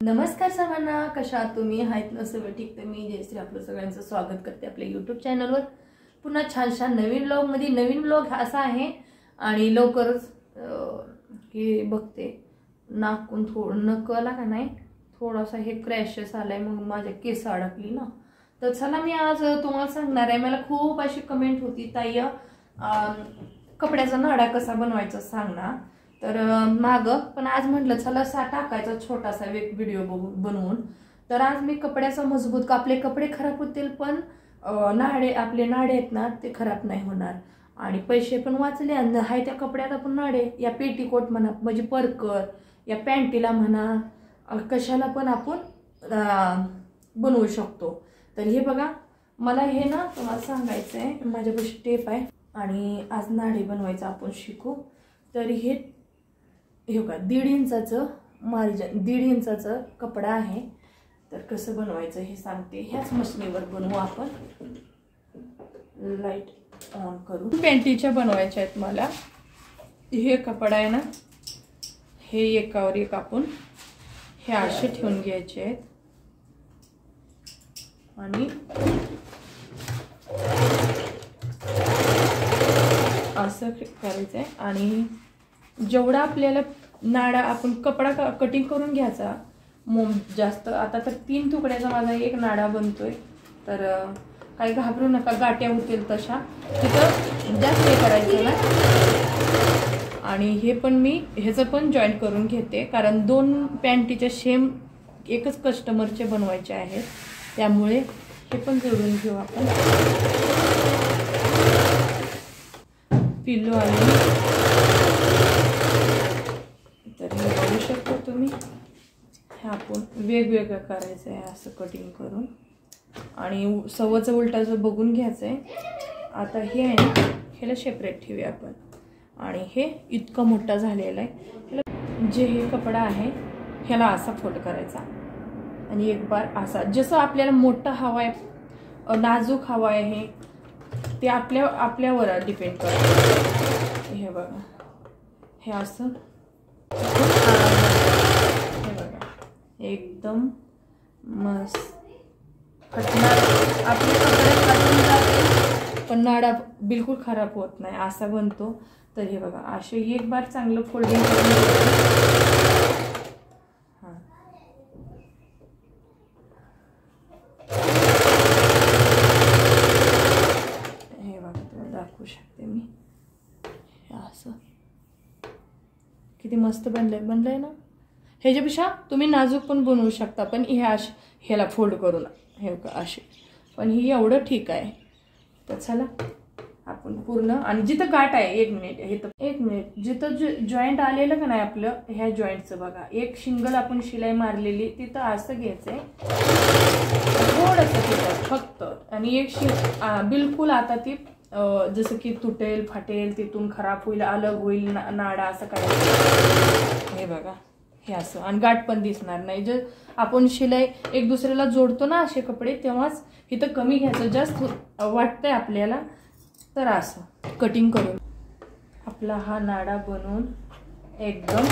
नमस्कार सर्वांना, कशा आहात तुम्ही? आहेत ना सगळं ठीक? तर मी जयश्री आपलं सगळ्यांचं स्वागत करते आपल्या यूट्यूब चॅनलवर. पुन्हा छान नवीन व्लॉगमध्ये. नवीन व्लॉग असा आहे आणि लवकरच हे बघते. नाकून थोडं नकला का नाही, थोडासा हे क्रॅशेस आलाय, मग माझ्या केस अडकली ना. तर चला मी आज तुम्हाला सांगणार आहे. मला खूप अशी कमेंट होती, ताई कपड्याचा नाडा कसा बनवायचा सांग ना. तर माग पण आज म्हटलं चला टाकायचा छोटासा एक व्हिडिओ बनवून. तर आज मी कपड्याचा मजबूत, आपले कपडे खराब होतील पण आपले नाडे आहेत ना ते खराब नाही होणार आणि पैसे पण वाचले. आणि हाय त्या कपड्यात आपण नाडे, या पेटीकोट म्हणा, म्हणजे परकर, या पॅन्टीला म्हणा, कशाला पण आपण बनवू शकतो. तर हे बघा, मला हे ना तुम्हाला सांगायचं आहे. माझ्यापाशी टेप आहे आणि आज नाडे बनवायचं आपण शिकू. तर हे बघा 1.5 इंचाचं मार्जिन, 1.5 इंचाचा कपडा आहे. तर कसं बनवायचं हे सांगते. ह्याच मशीनीवर बनवू आपण. लाईट ऑन करू. पॅन्टीच्या बनवायच्या आहेत मला. हे कपडा आहे ना, हे एकावर एक आपण हे असे ठेवून घ्यायचे आहेत आणि असं करायचं आहे. आणि जेवढा आपल्याला नाडा, आपण कपडा कटिंग करून घ्यायचा जास्त. आता तर 3 तुकड्याचा माझा एक नाडा बनतोय. तर काही घाबरू नका, गाट्या होतील तशा, तिथं जास्त हे करायचं ना. आणि हे पण मी ह्याचं पण जॉईंट करून घेते, कारण 2 पॅन्टीच्या सेम एकच कस्टमरचे बनवायचे आहेत, त्यामुळे हे पण जोडून घेऊ आपण. पिल्लू आले तर हे बघू शकतो तुम्ही. हे आपण वेगवेगळं करायचं आहे असं कटिंग करून आणि सव्वाचं उलटाचं बघून घ्यायचं आहे. आता हे आहे ना, ह्याला सेपरेट ठेवूया आपण. आणि हे इतकं मोठा झालेला आहे. ह्याला जे हे कपडा आहे ह्याला असा फोल्ड करायचा आणि एक बार असा. जसं आपल्याला मोठा हवा आहे, नाजूक हवा आहे, ते आपल्यावर डिपेंड करतं. हे बघा, हे असं हे बघा एकदम मस्त फटणार. आपले कपडे फाटून जाते पण नाडा बिलकुल खराब होत नाही, असा बनतो. तर हे बघा, असे एक बार चांगलं फोल्डिंग करून हां. हे बघा, तुम्हाला दाखवू शकते मी. असं किती मस्त बनलंय ना. ह्याच्यापेक्षा तुम्ही नाजूक पण बनवू शकता, पण ह्याला फोल्ड करून हे असे. पण ही एवढं ठीक आहे. तर चला आपण पूर्ण, आणि जिथं गाठ आहे, 1 मिनिट, हे तर 1 मिनिट, जिथं जॉईंट आलेलं का नाही आपलं, ह्या जॉईंटचं बघा, एक शिंगल आपण शिलाई मारलेली तिथं असं घ्यायचंय थोडंसं तिथं फक्त. आणि एक बिलकुल आता ती जसं की तुटेल, फाटेल, तिथून खराब होईल, अलग होईल नाडा, असं करायचं. हे बघा, हे असं. आणि गाठ पण दिसणार नाही. जर आपण शिलाई एक दुसऱ्याला जोडतो ना असे कपडे, तेव्हाच इथं कमी घ्यायचं. जास्त वाटतंय आपल्याला तर असं कटिंग करून आपला हा नाडा बनवून एकदम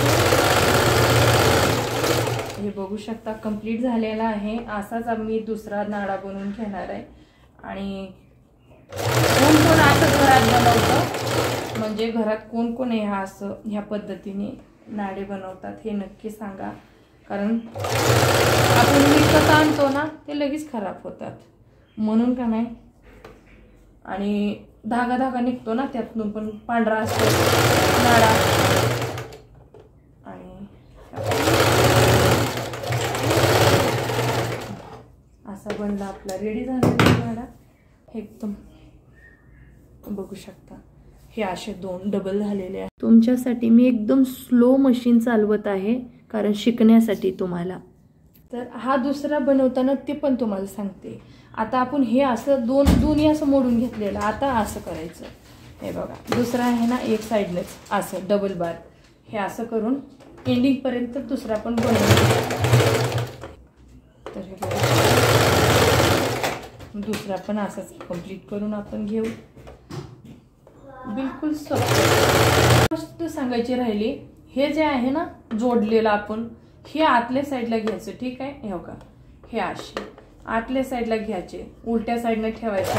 हे बघू शकता कंप्लीट झालेला आहे. असाच आम्ही दुसरा नाडा बनवून घेणार आहे. आणि कोण असं घरात बनवतं, म्हणजे घरात कोण आहे हा असं ह्या पद्धतीने नाडे बनवतात, हे नक्की सांगा. कारण आपण विकत आणतो ना, ते लगेच खराब होतात म्हणून का नाही. आणि धागा निघतो ना त्यातून, पण पांढरा असतो नाडा. आणि असा बनला आपला रेडी झालेला नाडा एकदम. बघू शकता हे असे 2 डबल झालेले आहे. तुमच्यासाठी मी एकदम स्लो मशीन चालवत आहे, कारण शिकण्यासाठी तुम्हाला. तर हा दुसरा बनवताना ते पण तुम्हाला सांगते. आता आपण हे असं दोन्ही असं मोडून घेतलेलं, आता असं करायचं. हे बघा, दुसरा आहे ना, एक साईडनेच असं डबल बार, हे असं करून एंडिंगपर्यंत दुसरा पण बनवून. तर हे बघा, दुसरा पण असाच कंप्लीट करून आपण घेऊ. बिलकुल सोपं. गोष्ट सांगायची राहिली, हे जे आहे ना जोडलेलं आपण, हे आतल्या साईडला घ्यायचं, ठीक आहे. हे बघा, हे असे आतल्या साईडला घ्यायचे, उलट्या साईडला ठेवायचं,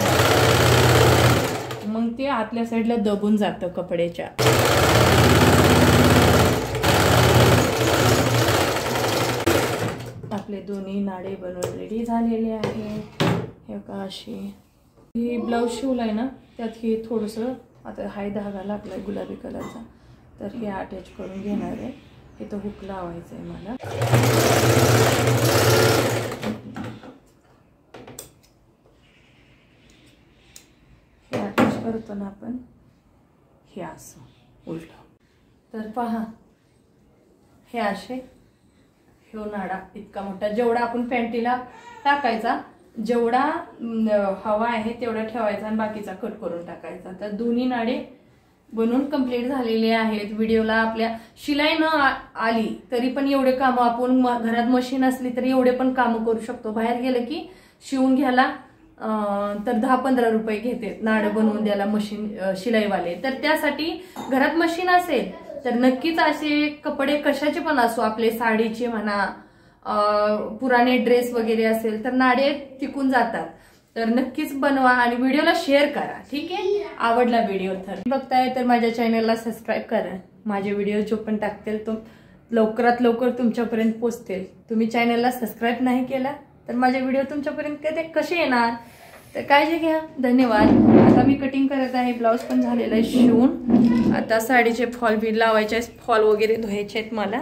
मग ते आतल्या साईडला दबून जातं कपड्याच्या. आपले दोन्ही नाडे बनवून रेडी झालेले आहे. हे बघा अशी. हे ब्लाऊज शिवलाय ना, त्यात हे थोडंसं आता हाय धागा लागलाय गुलाबी कलरचा, तर हे अटॅच करून घेणार आहे. हे तर हुक लावायचं आहे मला. हे अटॅच करतो ना आपण, हे असं उलट. तर पहा, हे असे ह्यो नाडा इतका मोठा, जेवढा आपण पॅन्टीला टाकायचा, जेवढा हवा आहे तेवढा ठेवायचा आणि बाकीचा कट करून टाकायचा. तर दोन्ही नाडे बनवून कंप्लीट झालेले आहेत. व्हिडिओला आपल्या शिलाई न आली तरी पण एवढे कामं आपण, घरात मशीन असली तरी एवढे पण कामं करू शकतो. बाहेर गेलं की शिवून घ्यायला तर 10-15 रुपये घेते नाडं बनवून द्यायला मशीन शिलाईवाले. तर त्यासाठी घरात मशीन असेल तर नक्कीच असे कपडे कशाचे पण असो, आपले साडीचे म्हणा, पुराणे ड्रेस वगैरे असेल तर नाडे टिकून जातात. तर नक्कीच बनवा आणि व्हिडिओला शेअर करा, ठीक आहे. आवडला व्हिडिओ तर बघताय तर माझ्या चॅनलला सबस्क्राईब करा. माझे व्हिडिओ जो पण टाकतील तो लवकरात लवकर तुमच्यापर्यंत पोहोचतील. तुम्ही चॅनलला सबस्क्राईब नाही केला तर माझे व्हिडिओ तुमच्यापर्यंत कसे येणार, तर काळजी घ्या. धन्यवाद. आता मी कटिंग करत आहे. ब्लाऊज पण झालेला आहे शिवून. आता साडीचे फॉल बी लावायचे, फॉल वगैरे धुवायचे आहेत मला.